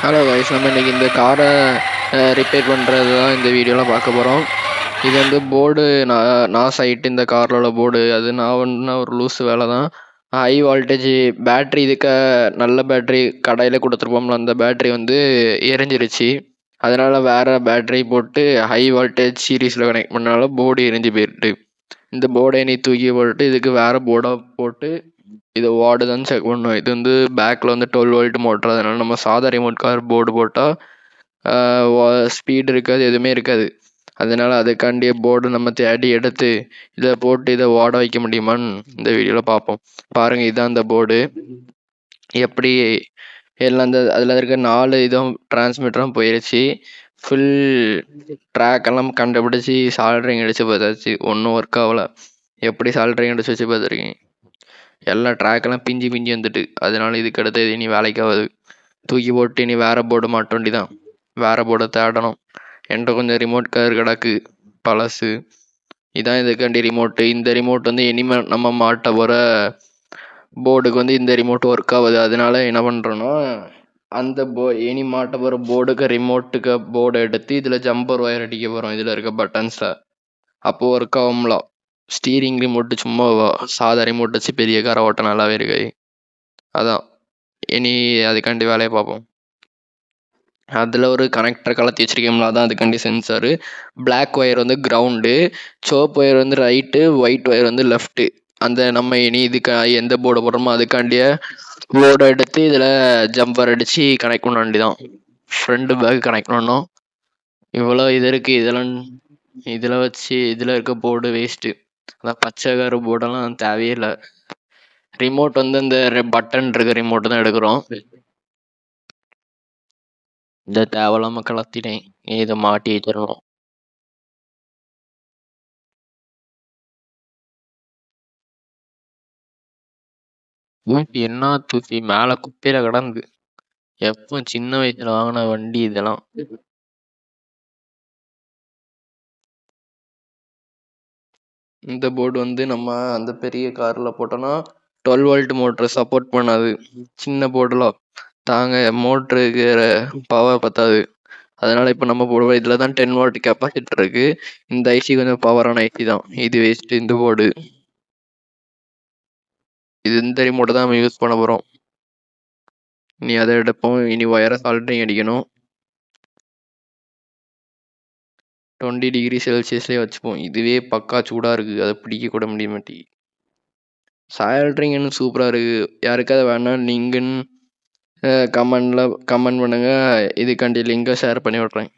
Hello guys, நம்ம இன்றைக்கி இந்த காரை ரிப்பேர் பண்ணுறது தான் இந்த வீடியோவில் பார்க்க போகிறோம். இது வந்து போர்டு நாஸ் ஆகிட்டு இந்த காரில் உள்ள போர்டு, அது நான் ஒரு லூஸ் வேலை தான். ஹை வால்டேஜ் பேட்ரி, இதுக்கு நல்ல பேட்ரி கடையில் கொடுத்துருப்போம்ல, அந்த பேட்ரி வந்து எரிஞ்சிருச்சு. அதனால் வேறு பேட்ரி போட்டு ஹை வால்டேஜ் சீரீஸில் கனெக்ட் பண்ணாலும் போர்டு எரிஞ்சு போயிட்டு, இந்த போர்டை நீ தூக்கி போட்டு இதுக்கு வேறு போர்டாக போட்டு இது ஓடுதான்னு செக் பண்ணணும். இது வந்து பேக்கில் வந்து 12 வோல்ட் மோட்ரு, அதனால் நம்ம சாதா ரிமோட் கார் போர்டு போட்டால் ஸ்பீடு இருக்காது, எதுவுமே இருக்காது. அதனால் அதுக்காண்டிய போர்டு நம்ம தேடி எடுத்து இதை போட்டு இதை ஓட வைக்க முடியுமான்னு இந்த வீடியோவில் பார்ப்போம். பாருங்கள், இதுதான் அந்த போர்டு. எப்படி எல்லாம் அந்த அதில் இருக்க 4 இதுவும் டிரான்ஸ்மிட்டரும் போயிடுச்சு. ஃபுல் ட்ராக்கெல்லாம் கண்டுபிடிச்சி சால்ட்ரிங் அடித்து பார்த்தாச்சு, ஒன்றும் ஒர்க் ஆகலை. எப்படி சால்ட்ரிங் அடிச்சு வச்சு பார்த்துருக்கீங்க? எல்லா ட்ராக்கெல்லாம் பிஞ்சு வந்துட்டு, அதனால இதுக்கு அடுத்து இனி வேலைக்காகாது. தூக்கி போட்டு இனி வேறு போர்டு மாட்ட வேண்டி தான். வேறு போர்டை தேடணும். என்கிட்ட கொஞ்சம் ரிமோட் கார் கிடக்கு பழசு. இதான் இதுக்காண்டி ரிமோட்டு. இந்த ரிமோட் வந்து இனிமேல் நம்ம மாட்ட போகிற போர்டுக்கு வந்து இந்த ரிமோட் ஒர்க் ஆகுது. அதனால என்ன பண்ணுறோன்னா, அந்த இனி மாட்ட போகிற போர்டுக்கு ரிமோட்டுக்கு போர்டை எடுத்து இதில் ஜம்பர் ஒயர் அடிக்க போகிறோம், இதில் இருக்க பட்டன்ஸில். அப்போது ஒர்க் ஆகும்ல. ஸ்டீரிங் ரிமோட்டு சும்மா சாதா ரிமோட் வச்சு பெரிய காரை ஓட்ட நல்லாவே இருக்கு. அதான் இனி அதுக்காண்டி வேலையை பார்ப்போம். அதில் ஒரு கனெக்டர் கலத்தி வச்சுருக்கோம்ல, அதான் அதுக்காண்டி சென்சாரு. பிளாக் ஒயர் வந்து கிரவுண்டு, சோப்பு ஒயர் வந்து ரைட்டு, ஒயிட் ஒயர் வந்து லெஃப்ட்டு. அந்த நம்ம இனி இதுக்கு எந்த போர்டு போடுறோமோ அதுக்காண்டிய போர்டை எடுத்து இதில் ஜம்பர் அடித்து கனெக்ட் பண்ண வேண்டிதான். ஃப்ரண்ட் பேக் கனெக்ட் பண்ணணும். இவ்வளோ இது இருக்குது. இதில் வச்சு இதில் இருக்க போர்டு வேஸ்ட்டு. அதான் பச்சை கரு போர்டெல்லாம் தேவையே இல்லை. ரிமோட் வந்து இந்த பட்டன் இருக்க ரிமோட்டு தான் எடுக்கிறோம். இந்த தேவையில்லாம கலத்திட்டேன், இதை மாட்டி வச்சிடணும். என்ன தூசி மேலே குப்பையில் கிடந்து, எப்போ சின்ன வயசுல வாங்கின வண்டி இதெல்லாம். இந்த போர்டு வந்து நம்ம அந்த பெரிய காரில் போட்டோன்னா 12 வோல்ட் மோட்ரு சப்போர்ட் பண்ணாது. சின்ன போர்டெலாம் தாங்க மோட்ருக்கு பவர் பற்றாது. அதனால் இப்போ நம்ம போடுவோம். இதில் தான் 10 வாட் கெப்பாசிட்டர் இருக்குது. இந்த ஐசி கொஞ்சம் பவரான ஐசி தான். இது வேஸ்ட்டு இந்த போர்டு. இது இந்த ரிமோட்டை தான் நம்ம யூஸ் பண்ண போகிறோம். இனி அதை எடுப்போம். இனி ஒயரை சால்ட்ரிங் அடிக்கணும். 20 டிகிரி செல்சியஸ்லேயே வச்சுப்போம். இதுவே பக்கா சூடாக இருக்குது, அதை பிடிக்க கூட முடிய மாட்டேங்குது. சால்ட்ரிங்னு சூப்பராக இருக்குது. யாருக்காவது வேணால் நீங்கன்னு கமெண்ட் பண்ணுங்கள். இதுக்காண்டி லிங்கை ஷேர் பண்ணி விட்றேன்.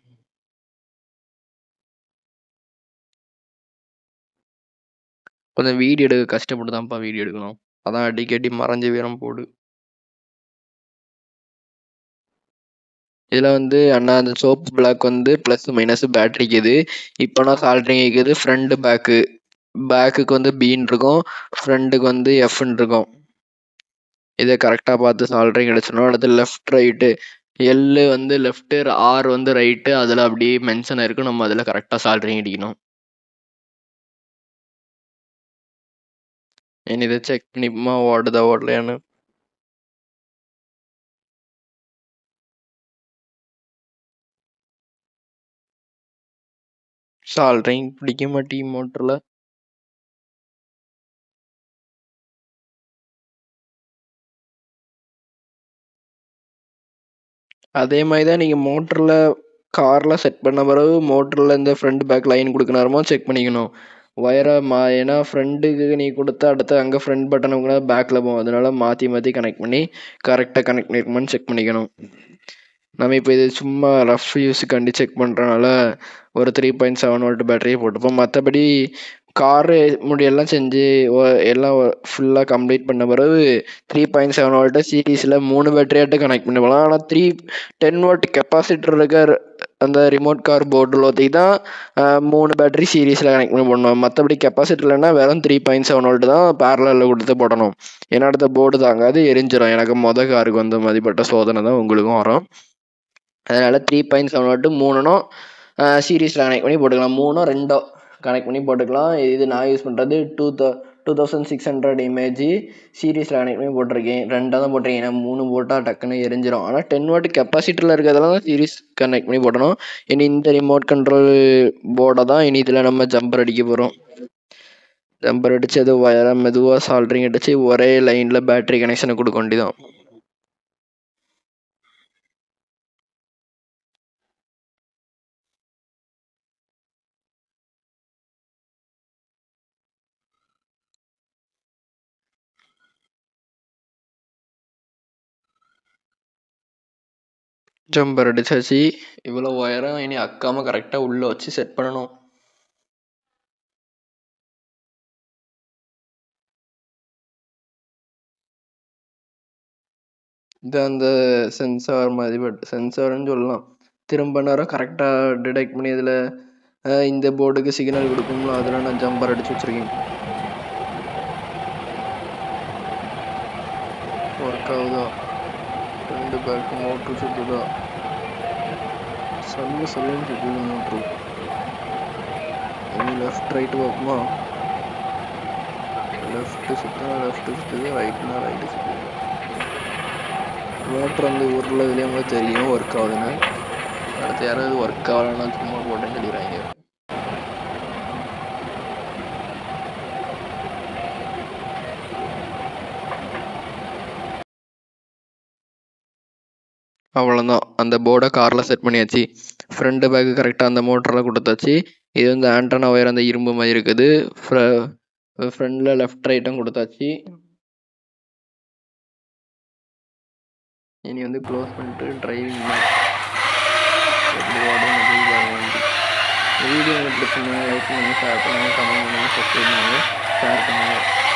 கொஞ்சம் வீடியோ எடுக்க கஷ்டப்பட்டு தான்ப்பா வீடியோ எடுக்கணும். அதான் அடிக்கடி மறைஞ்ச வீரம் போடு. இதில் வந்து அண்ணா அந்த சோப்பு பிளாக் வந்து ப்ளஸ் மைனஸ் பேட்ரிக்கு இது. இப்போ நான் சால்ட்ரிங் இருக்குது. ஃப்ரண்ட் பேக்குக்கு வந்து பீன் இருக்கும், ஃப்ரண்ட்டுக்கு வந்து எஃப்னு இருக்கும். இதை கரெக்டாக பார்த்து சால்ட்ரிங் அடிச்சிடணும். அடுத்து லெஃப்ட் ரைட்டு, எல்லு வந்து லெஃப்ட்டு, ஆர் வந்து ரைட்டு, அதில் அப்படியே மென்ஷன் ஆயிருக்கும். நம்ம அதில் கரெக்டாக சால்ட்ரிங் அடிக்கணும். இனி இதை செக் பண்ணிப்போமா ஓடலையான்னு. சால்ட்ரிங் பிடிக்க மாட்டேங்குது மோட்டரில். அதே மாதிரி தான் நீங்கள் மோட்டரில் காரில் செட் பண்ண பிறகு மோட்டரில் இந்த ஃப்ரண்ட் பேக் லைன் கொடுக்கணுமோ செக் பண்ணிக்கணும். ஒயரை ஏன்னா ஃப்ரண்ட்டுக்கு நீ கொடுத்தா அடுத்து அங்கே ஃப்ரண்ட் பட்டன் கூட பேக்கில் போகும். அதனால மாற்றி கனெக்ட் பண்ணி கரெக்டாக கனெக்ட் பண்ணிருக்குமான்னு செக் பண்ணிக்கணும். நம்ம இப்போ இது சும்மா ரஃப் யூஸுக்காண்டி செக் பண்ணுறனால ஒரு 3.7 வோல்ட் பேட்டரியை போட்டுப்போம். மற்றபடி காரு முடியெல்லாம் செஞ்சு எல்லாம் ஃபுல்லாக கம்ப்ளீட் பண்ண பிறகு 3.7 வோல்ட்டு சீரீஸில் 3 பேட்டரியாட்டு கனெக்ட் பண்ணி போகலாம். ஆனால் 10 வாட் கெப்பாசிட்டர் இருக்க அந்த ரிமோட் கார் போர்டில் தான் 3 பேட்டரி சீரீஸில் கனெக்ட் பண்ணி போடணும். மற்றபடி கெப்பாசிட்டர்லன்னா வெறும் 3.7 வோல்ட் தான் பேரலில் கொடுத்து போடணும். ஏன்னா அடுத்த போர்டு தாங்காது, எரிஞ்சிடும். எனக்கு காருக்கு வந்த மாதிரிப்பட்ட சோதனை தான் உங்களுக்கும் வரும். அதனால் 3.7 வோல்ட்டு 3னும் சீரீஸில் கனெக்ட் பண்ணி போட்டுக்கலாம். 3 2 கனெக்ட் பண்ணி போட்டுக்கலாம். இது நான் யூஸ் பண்ணுறது 2600 இமேஜ் சீரிஸில் கனெக்ட் பண்ணி போட்டிருக்கேன். 2 தான் போட்டிருக்கேன். ஏன்னா 3 போட்டால் டக்குன்னு எரிஞ்சிடும். ஆனால் 10 வாட் கெப்பாசிட்டியில் இருக்கிறதெல்லாம் தான் சீரிஸ் கனெக்ட் பண்ணி போடணும். இனி இந்த ரிமோட் கண்ட்ரோல் போர்டை தான் இனி இதில் நம்ம ஜம்பர் அடிக்க போகிறோம். ஜம்பர் அடித்து அது வயரை மெதுவாக சால்ட்ரிங் அடித்து ஒரே லைனில் பேட்டரி கனெக்ஷனை கொடுக்க வேண்டியதான். ஜம்பர் அடிச்சாச்சு. இவ்வளோ ஒயரும் இனி அக்காமல் கரெக்டாக உள்ளே வச்சு செட் பண்ணணும். இது அந்த சென்சார் மாதிரி சென்சார்னு சொல்லலாம். திரும்ப நேரம் கரெக்டாக டிடெக்ட் பண்ணி இதில் இந்த போர்டுக்கு சிக்னல் கொடுக்கும்ல, அதில் நான் ஜம்பர் அடித்து வச்சுருக்கேன். ஒர்க் ஆகுதா? 2 பேக்கு மோட்ரு சுற்றுதா? சல்லுன்னு சுற்றுது மோட்ரு. இனி லெஃப்ட் ரைட்டு பார்ப்போமா? லெஃப்ட்டு சுற்றுனா லெஃப்ட்டு சுற்றுது, ரைட்னா ரைட்டு சுற்றுது. மோட்ரு வந்து ஊரில் இதுலேயே உங்களுக்கு தெரியும் ஒர்க் ஆகுதுன்னு. அடுத்து யாராவது ஒர்க் ஆகலைன்னா சும்மா போட்டேன்னு சொல்லிடுறாங்க. அவ்வளோதான், அந்த போர்டை காரில் செட் பண்ணியாச்சு. ஃப்ரண்ட் பேக்கு கரெக்டாக அந்த மோட்டரில் கொடுத்தாச்சு. இது வந்து ஆண்டனா ஒயர் அந்த இரும்பு மாதிரி இருக்குது. ஃப்ரண்டில் லெஃப்ட் ரைட்டும் கொடுத்தாச்சு. இனி வந்து க்ளோஸ் பண்ணிட்டு டிரைவிங் எப்படி ஓடும் வீடியோ உங்களுக்கு பிடிச்சிருந்தா லைக் பண்ணுங்கள், ஷேர் பண்ணுங்கள், கமெண்ட் பண்ணுங்கள், சப்ஸ்கிரைப் பண்ணுங்கள், ஷேர் பண்ணுங்கள்.